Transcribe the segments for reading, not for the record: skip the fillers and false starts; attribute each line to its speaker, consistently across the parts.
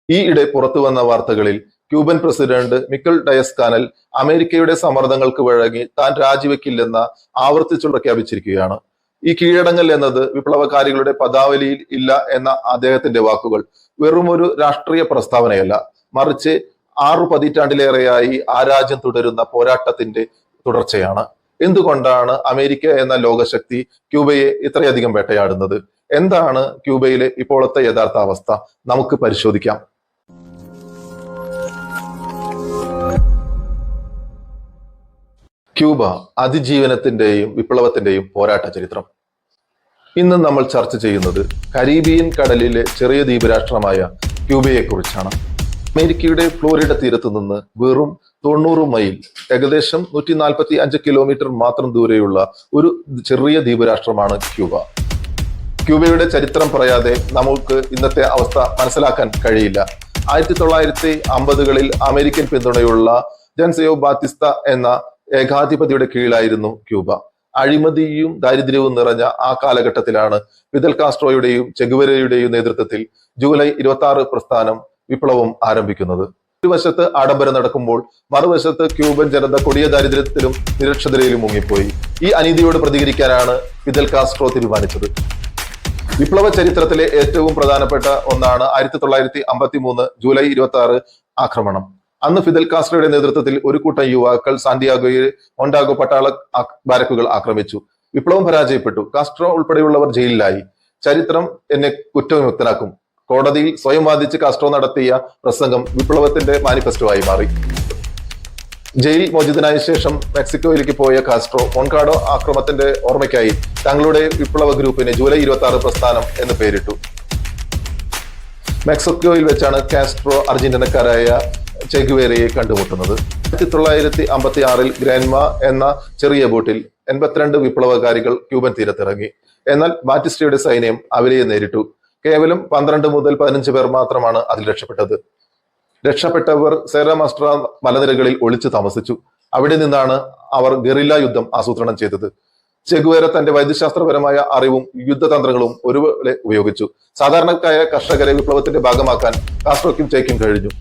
Speaker 1: ഈയിടെ പുറത്തു വന്ന വാർത്തകളിൽ ക്യൂബൻ പ്രസിഡന്റ് മിക്കൽ ഡയസ് കാനൽ അമേരിക്കയുടെ സമ്മർദ്ദങ്ങൾക്ക് വഴങ്ങി താൻ രാജിവെക്കില്ലെന്ന ആവർത്തിച്ചു പ്രഖ്യാപിച്ചിരിക്കുകയാണ്. ഈ കീഴടങ്ങൽ എന്നത് വിപ്ലവകാരികളുടെ പദാവലിയിൽ ഇല്ല എന്ന അദ്ദേഹത്തിന്റെ വാക്കുകൾ വെറുമൊരു രാഷ്ട്രീയ പ്രസ്താവനയല്ല, മറിച്ച് 6 പതിറ്റാണ്ടിലേറെയായി ആ രാജ്യം തുടരുന്ന പോരാട്ടത്തിന്റെ തുടർച്ചയാണ്. എന്തുകൊണ്ടാണ് അമേരിക്ക എന്ന ലോകശക്തി ക്യൂബയെ ഇത്രയധികം വേട്ടയാടുന്നത്? എന്താണ് ക്യൂബയിലെ ഇപ്പോഴത്തെ യഥാർത്ഥ അവസ്ഥ? നമുക്ക് പരിശോധിക്കാം. ക്യൂബ അതിജീവനത്തിന്റെയും വിപ്ലവത്തിന്റെയും പോരാട്ട ചരിത്രം. ഇന്ന് നമ്മൾ ചർച്ച ചെയ്യുന്നത് കരീബിയൻ കടലിലെ ചെറിയ ദ്വീപ് രാഷ്ട്രമായ ക്യൂബയെ കുറിച്ചാണ്. അമേരിക്കയുടെ ഫ്ലോറിഡ തീരത്ത് നിന്ന് വെറും 90 മൈൽ, ഏകദേശം 145 കിലോമീറ്റർ മാത്രം ദൂരെയുള്ള ഒരു ചെറിയ ദ്വീപ് രാഷ്ട്രമാണ് ക്യൂബ. ക്യൂബയുടെ ചരിത്രം പറയാതെ നമുക്ക് ഇന്നത്തെ അവസ്ഥ മനസ്സിലാക്കാൻ കഴിയില്ല. 1950കളിൽ അമേരിക്കൻ പിന്തുണയുള്ള ജൻസയോ ബാത്തിസ്ത എന്ന ഏകാധിപതിയുടെ കീഴിലായിരുന്നു ക്യൂബ. അഴിമതിയും ദാരിദ്ര്യവും നിറഞ്ഞ ആ കാലഘട്ടത്തിലാണ് ഫിദൽ കാസ്ട്രോയുടെയും ചെഗുവേരയുടെയും നേതൃത്വത്തിൽ ജൂലൈ 26 പ്രസ്ഥാനം വിപ്ലവം ആരംഭിക്കുന്നത്. ഒരു വശത്ത് ആഡംബരം നടക്കുമ്പോൾ മറുവശത്ത് ക്യൂബൻ ജനത കൊടിയ ദാരിദ്ര്യത്തിലും നിരക്ഷരതയിലും മുങ്ങിപ്പോയി. ഈ അനീതിയോട് പ്രതികരിക്കാനാണ് ഫിദൽ കാസ്ട്രോ തീരുമാനിച്ചത്. വിപ്ലവ ചരിത്രത്തിലെ ഏറ്റവും പ്രധാനപ്പെട്ട ഒന്നാണ് 1953 ജൂലൈ 26 ആക്രമണം. അന്ന് ഫിദൽ കാസ്ട്രോയുടെ നേതൃത്വത്തിൽ ഒരു കൂട്ടം യുവാക്കൾ സാന്റിയാഗോയിൽ മൊണ്ടാഗോ പട്ടാള ബാരക്കുകൾ ആക്രമിച്ചു. വിപ്ലവം പരാജയപ്പെട്ടു. കാസ്ട്രോ ഉൾപ്പെടെയുള്ളവർ ജയിലിലായി. ചരിത്രം എന്നെ കുറ്റവിമുക്തനാക്കും. കോടതിയിൽ സ്വയം വാദിച്ച് കാസ്ട്രോ നടത്തിയ പ്രസംഗം വിപ്ലവത്തിന്റെ മാനിഫെസ്റ്റോ ആയി മാറി. ജയിൽ മോചിതനായ ശേഷം മെക്സിക്കോയിലേക്ക് പോയ കാസ്ട്രോ മൊൺകാഡോ ആക്രമണത്തിന്റെ ഓർമ്മയ്ക്കായി തങ്ങളുടെ വിപ്ലവ ഗ്രൂപ്പിന് ജൂലൈ 26 പ്രസ്ഥാനം എന്ന് പേരിട്ടു. മെക്സിക്കോയിൽ വെച്ചാണ് കാസ്ട്രോ അർജന്റീനക്കാരായ ചെഗുവേരയെ കണ്ടുമുട്ടുന്നത്. 1956 ഗ്രാൻമ എന്ന ചെറിയ ബോട്ടിൽ 82 വിപ്ലവകാരികൾ ക്യൂബൻ തീരത്തിറങ്ങി. എന്നാൽ ബാറ്റിസ്റ്റയുടെ സൈന്യം അവരെ നേരിട്ടു. കേവലം 12 മുതൽ 15 പേർ മാത്രമാണ് അതിൽ രക്ഷപ്പെട്ടത്. രക്ഷപ്പെട്ടവർ സെറ മസ്ട്ര മലനിരകളിൽ ഒളിച്ചു താമസിച്ചു. അവിടെ നിന്നാണ് അവർ ഗറില്ല യുദ്ധം ആസൂത്രണം ചെയ്തത്. ചെഗുവേര തന്റെ വൈദ്യശാസ്ത്രപരമായ അറിവും യുദ്ധതന്ത്രങ്ങളും ഒരുപോലെ ഉപയോഗിച്ചു. സാധാരണക്കായ കർഷകരെ വിപ്ലവത്തിന്റെ ഭാഗമാക്കാൻ കാസ്ട്രോയ്ക്കും ചേക്കും കഴിഞ്ഞു.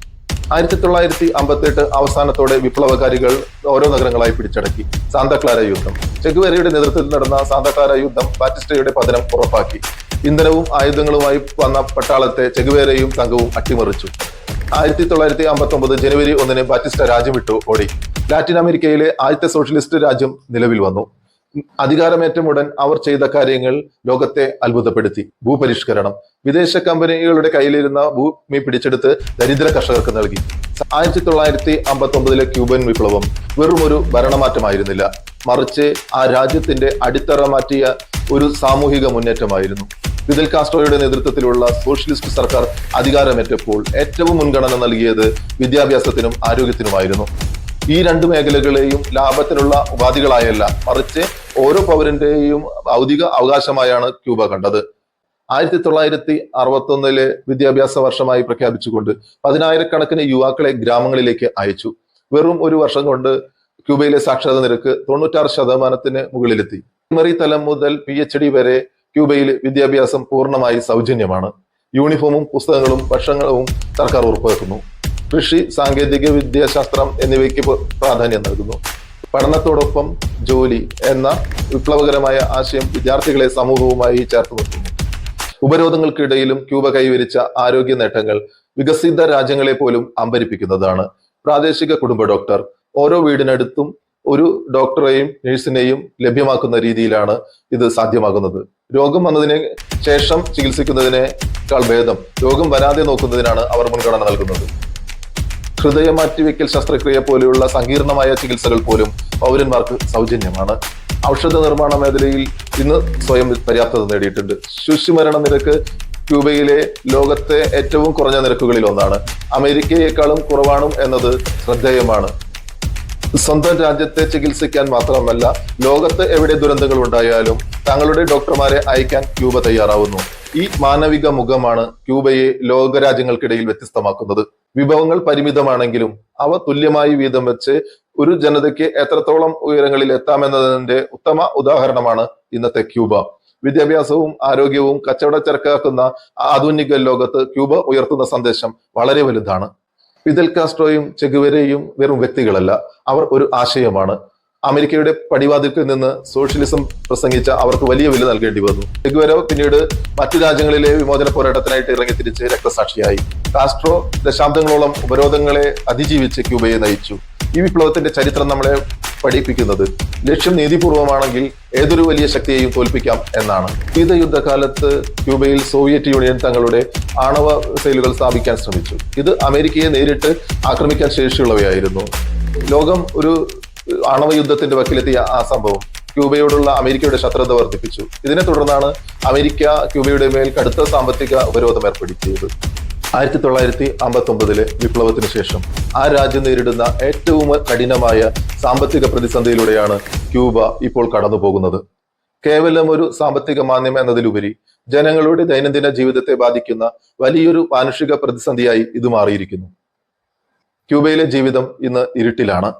Speaker 1: 1958 അവസാനത്തോടെ വിപ്ലവകാരികൾ ഓരോ നഗരങ്ങളായി പിടിച്ചടക്കി. സാന്താക്ലാര യുദ്ധം. ചെഗുവേരയുടെ നേതൃത്വത്തിൽ നടന്ന സാന്താക്ലാര യുദ്ധം ബാറ്റിസ്റ്റയുടെ പതനം ഉറപ്പാക്കി. ഇന്ധനവും ആയുധങ്ങളുമായി വന്ന പട്ടാളത്തെ ചെഗുവേരയും സംഘവും അട്ടിമറിച്ചു. 1959 ജനുവരി 1 ബാറ്റിസ്റ്റ രാജ്യം വിട്ടു ഓടി. ലാറ്റിൻ അമേരിക്കയിലെ ആദ്യത്തെ സോഷ്യലിസ്റ്റ് രാജ്യം നിലവിൽ വന്നു. അധികാരമേറ്റമുടൻ അവർ ചെയ്ത കാര്യങ്ങൾ ലോകത്തെ അത്ഭുതപ്പെടുത്തി. ഭൂപരിഷ്കരണം. വിദേശ കമ്പനികളുടെ കയ്യിലിരുന്ന ഭൂമി പിടിച്ചെടുത്ത് ദരിദ്ര കർഷകർക്ക് നൽകി. 1959 ക്യൂബൻ വിപ്ലവം വെറുമൊരു ഭരണമാറ്റമായിരുന്നില്ല, മറിച്ച് ആ രാജ്യത്തിന്റെ അടിത്തറ മാറ്റിയ ഒരു സാമൂഹിക മുന്നേറ്റമായിരുന്നു. ഫിദൽ കാസ്ട്രോയുടെ നേതൃത്വത്തിലുള്ള സോഷ്യലിസ്റ്റ് സർക്കാർ അധികാരമേറ്റപ്പോൾ ഏറ്റവും മുൻഗണന നൽകിയത് വിദ്യാഭ്യാസത്തിനും ആരോഗ്യത്തിനുമായിരുന്നു. ഈ 2 മേഖലകളെയും ലാഭത്തിനുള്ള ഉപാധികളായല്ല, മറിച്ച് ഓരോ പൗരന്റെയും ഭൗതിക അവകാശമായാണ് ക്യൂബ കണ്ടത്. 1961 വിദ്യാഭ്യാസ വർഷമായി പ്രഖ്യാപിച്ചുകൊണ്ട് 10,000-കണക്കിന് യുവാക്കളെ ഗ്രാമങ്ങളിലേക്ക് അയച്ചു. വെറും ഒരു വർഷം കൊണ്ട് ക്യൂബയിലെ സാക്ഷരതാ നിരക്ക് 96% മുകളിലെത്തി. പ്രൈമറി തലം മുതൽ PhD വരെ ക്യൂബയിൽ വിദ്യാഭ്യാസം പൂർണ്ണമായി സൗജന്യമാണ്. യൂണിഫോമും പുസ്തകങ്ങളും ഭക്ഷണവും സർക്കാർ ഉറപ്പുവെക്കുന്നു. കൃഷി, സാങ്കേതിക വിദ്യാശാസ്ത്രം എന്നിവയ്ക്ക് പ്രാധാന്യം നൽകുന്നു. പഠനത്തോടൊപ്പം ജോലി എന്ന വിപ്ലവകരമായ ആശയം വിദ്യാർത്ഥികളെ സമൂഹവുമായി ചേർത്ത് നിർത്തുന്നു. ഉപരോധങ്ങൾക്കിടയിലും ക്യൂബ കൈവരിച്ച ആരോഗ്യ നേട്ടങ്ങൾ വികസിത രാജ്യങ്ങളെ പോലും അമ്പരിപ്പിക്കുന്നതാണ്. പ്രാദേശിക കുടുംബ ഡോക്ടർ. ഓരോ വീടിനടുത്തും ഒരു ഡോക്ടറെയും നഴ്സിനെയും ലഭ്യമാക്കുന്ന രീതിയിലാണ് ഇത് സാധ്യമാകുന്നത്. രോഗം വന്നതിന് ശേഷം ചികിത്സിക്കുന്നതിനേക്കാൾ ഭേദം രോഗം വരാതെ നോക്കുന്നതിനാണ് അവർ മുൻഗണന നൽകുന്നത്. ഹൃദയ മാറ്റിവെക്കൽ ശസ്ത്രക്രിയ പോലെയുള്ള സങ്കീർണമായ ചികിത്സകൾ പോലും പൗരന്മാർക്ക് സൗജന്യമാണ്. ഔഷധ നിർമ്മാണ മേഖലയിൽ ഇന്ന് സ്വയം പര്യാപ്തത നേടിയിട്ടുണ്ട്. ശിശുമരണ നിരക്ക് ക്യൂബയിലെ ലോകത്തെ ഏറ്റവും കുറഞ്ഞ നിരക്കുകളിൽ ഒന്നാണ്. അമേരിക്കയെക്കാളും കുറവാണ് എന്നത് ശ്രദ്ധേയമാണ്. സ്വന്തം രാജ്യത്തെ ചികിത്സിക്കാൻ മാത്രമല്ല, ലോകത്ത് എവിടെ ദുരന്തങ്ങൾ ഉണ്ടായാലും തങ്ങളുടെ ഡോക്ടർമാരെ അയക്കാൻ ക്യൂബ തയ്യാറാവുന്നു. ഈ മാനവിക മുഖമാണ് ക്യൂബയെ ലോകരാജ്യങ്ങൾക്കിടയിൽ വ്യത്യസ്തമാക്കുന്നത്. വിഭവങ്ങൾ പരിമിതമാണെങ്കിലും അവ തുല്യമായി വീതം വെച്ച് ഒരു ജനതയ്ക്ക് എത്രത്തോളം ഉയരങ്ങളിൽ എത്താമെന്നതിന്റെ ഉത്തമ ഉദാഹരണമാണ് ഇന്നത്തെ ക്യൂബ. വിദ്യാഭ്യാസവും ആരോഗ്യവും കച്ചവടച്ചരക്കാക്കുന്ന ആധുനിക ലോകത്ത് ക്യൂബ ഉയർത്തുന്ന സന്ദേശം വളരെ വലുതാണ്. ഫിദൽ കാസ്ട്രോയും ചെഗുവേരയും വെറും വ്യക്തികളല്ല, അവർ ഒരു ആശയമാണ്. അമേരിക്കയുടെ പടിവാതിൽക്കിൽ നിന്ന് സോഷ്യലിസം പ്രസംഗിച്ച അവർക്ക് വലിയ വില നൽകേണ്ടി വന്നു. ചെഗുവേര പിന്നീട് മറ്റു രാജ്യങ്ങളിലെ വിമോചന പോരാട്ടത്തിനായിട്ട് ഇറങ്ങിത്തിരിച്ച് രക്തസാക്ഷിയായി. കാസ്ട്രോ ദശാബ്ദങ്ങളോളം ഉപരോധങ്ങളെ അതിജീവിച്ച് ക്യൂബയെ നയിച്ചു. ഈ വിപ്ലവത്തിന്റെ ചരിത്രം നമ്മളെ പഠിപ്പിക്കുന്നത് ലക്ഷ്യം നീതിപൂർവമാണെങ്കിൽ ഏതൊരു വലിയ ശക്തിയെയും തോൽപ്പിക്കാം എന്നാണ്. ശീതയുദ്ധകാലത്ത് ക്യൂബയിൽ സോവിയറ്റ് യൂണിയൻ തങ്ങളുടെ ആണവ സെയിലുകൾ സ്ഥാപിക്കാൻ ശ്രമിച്ചു. ഇത് അമേരിക്കയെ നേരിട്ട് ആക്രമിക്കാൻ ശേഷിയുള്ളവയായിരുന്നു. ലോകം ഒരു ആണവ യുദ്ധത്തിന്റെ വക്കിലെത്തിയ ആ സംഭവം ക്യൂബയോടുള്ള അമേരിക്കയുടെ ശത്രുത വർദ്ധിപ്പിച്ചു. ഇതിനെ തുടർന്നാണ് അമേരിക്ക ക്യൂബയുടെ മേൽ കടുത്ത സാമ്പത്തിക ഉപരോധം ഏർപ്പെടുത്തിയത്. 1959 വിപ്ലവത്തിന് ശേഷം ആ രാജ്യം നേരിടുന്ന ഏറ്റവും കഠിനമായ സാമ്പത്തിക പ്രതിസന്ധിയിലൂടെയാണ് ക്യൂബ ഇപ്പോൾ കടന്നു പോകുന്നത്. കേവലം ഒരു സാമ്പത്തിക മാന്ദ്യം എന്നതിലുപരി ജനങ്ങളുടെ ദൈനംദിന ജീവിതത്തെ ബാധിക്കുന്ന വലിയൊരു മാനുഷിക പ്രതിസന്ധിയായി ഇത് മാറിയിരിക്കുന്നു. ക്യൂബയിലെ ജീവിതം ഇന്ന് ഇരുട്ടിലാണ്.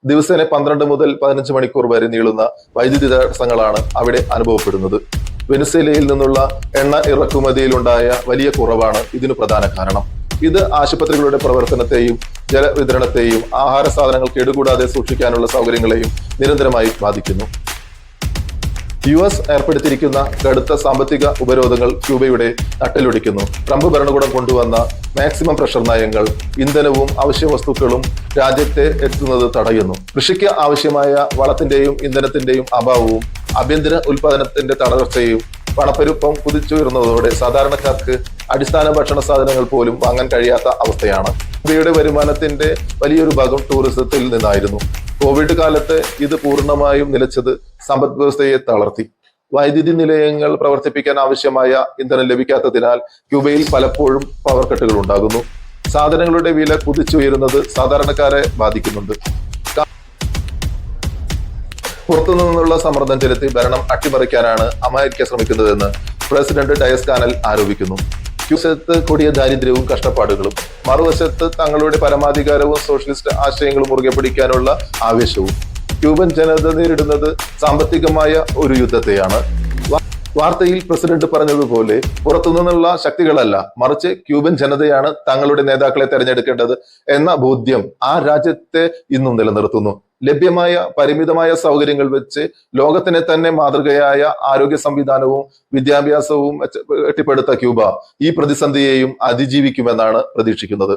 Speaker 1: ദിവസേന 12 മുതൽ 15 മണിക്കൂർ വരെ നീളുന്ന വൈദ്യുതി തടസ്സങ്ങളാണ് അവിടെ അനുഭവപ്പെടുന്നത്. വെനസ്വേലയിൽ നിന്നുള്ള എണ്ണ ഇറക്കുമതിയിലുണ്ടായ വലിയ കുറവാണ് ഇതിനു പ്രധാന കാരണം. ഇത് ആശുപത്രികളുടെ പ്രവർത്തനത്തെയും ജലവിതരണത്തെയും ആഹാര സാധനങ്ങൾ കേടുകൂടാതെ സൂക്ഷിക്കാനുള്ള സൗകര്യങ്ങളെയും നിരന്തരമായി ബാധിക്കുന്നു. US ഏർപ്പെടുത്തിയിരിക്കുന്ന കടുത്ത സാമ്പത്തിക ഉപരോധങ്ങൾ ക്യൂബയുടെ നട്ടെല്ലൊടിക്കുന്നു. ട്രംപ് ഭരണകൂടം കൊണ്ടുവന്ന മാക്സിമം പ്രഷർ നയങ്ങൾ ഇന്ധനവും അവശ്യ വസ്തുക്കളും രാജ്യത്തെ എത്തുന്നത് തടയുന്നു. കൃഷിക്ക് ആവശ്യമായ വളത്തിന്റെയും ഇന്ധനത്തിന്റെയും അഭാവവും ആഭ്യന്തര ഉൽപാദനത്തിന്റെ തടർച്ചയും പണപ്പെരുപ്പം കുതിച്ചുയർന്നതോടെ സാധാരണക്കാർക്ക് അടിസ്ഥാന ഭക്ഷണ സാധനങ്ങൾ പോലും വാങ്ങാൻ കഴിയാത്ത അവസ്ഥയാണ്. ക്യൂബയുടെ വരുമാനത്തിന്റെ വലിയൊരു ഭാഗം ടൂറിസത്തിൽ നിന്നായിരുന്നു. കോവിഡ് കാലത്ത് ഇത് പൂർണ്ണമായും നിലച്ചത് സമ്പദ് വ്യവസ്ഥയെ തളർത്തി. വൈദ്യുതി നിലയങ്ങൾ പ്രവർത്തിപ്പിക്കാൻ ആവശ്യമായ ഇന്ധനം ലഭിക്കാത്തതിനാൽ ക്യൂബയിൽ പലപ്പോഴും പവർ കട്ടുകൾ ഉണ്ടാകുന്നു. സാധനങ്ങളുടെ വില കുതിച്ചുയരുന്നത് സാധാരണക്കാരെ ബാധിക്കുന്നുണ്ട്. പുറത്തുനിന്നുള്ള സമ്മർദ്ദം ചെലുത്തി ഭരണം അട്ടിമറിക്കാനാണ് അമേരിക്ക ശ്രമിക്കുന്നതെന്ന് പ്രസിഡന്റ് ഡയസ് കാനൽ ആരോപിക്കുന്നു. വശത്ത് കൊടിയ ദാരിദ്ര്യവും കഷ്ടപ്പാടുകളും, മറുവശത്ത് തങ്ങളുടെ പരമാധികാരവും സോഷ്യലിസ്റ്റ് ആശയങ്ങളും മുറുകെ പിടിക്കാനുള്ള ആവേശവും. ക്യൂബൻ ജനത നേരിടുന്നത് സാമ്പത്തികമായ ഒരു യുദ്ധത്തെയാണ്. വാർത്തയിൽ പ്രസിഡന്റ് പറഞ്ഞതുപോലെ പുറത്തുനിന്നുള്ള ശക്തികളല്ല, മറിച്ച് ക്യൂബൻ ജനതയാണ് തങ്ങളുടെ നേതാക്കളെ തെരഞ്ഞെടുക്കേണ്ടത് എന്ന ബോധ്യം ആ രാജ്യത്തെ ഇന്നും നിലനിർത്തുന്നു. ലഭ്യമായ പരിമിതമായ സൗകര്യങ്ങൾ വെച്ച് ലോകത്തിനെ തന്നെ മാതൃകയായ ആരോഗ്യ സംവിധാനവും വിദ്യാഭ്യാസവും കെട്ടിപ്പടുത്ത ക്യൂബ ഈ പ്രതിസന്ധിയെയും അതിജീവിക്കുമെന്നാണ് പ്രതീക്ഷിക്കുന്നത്.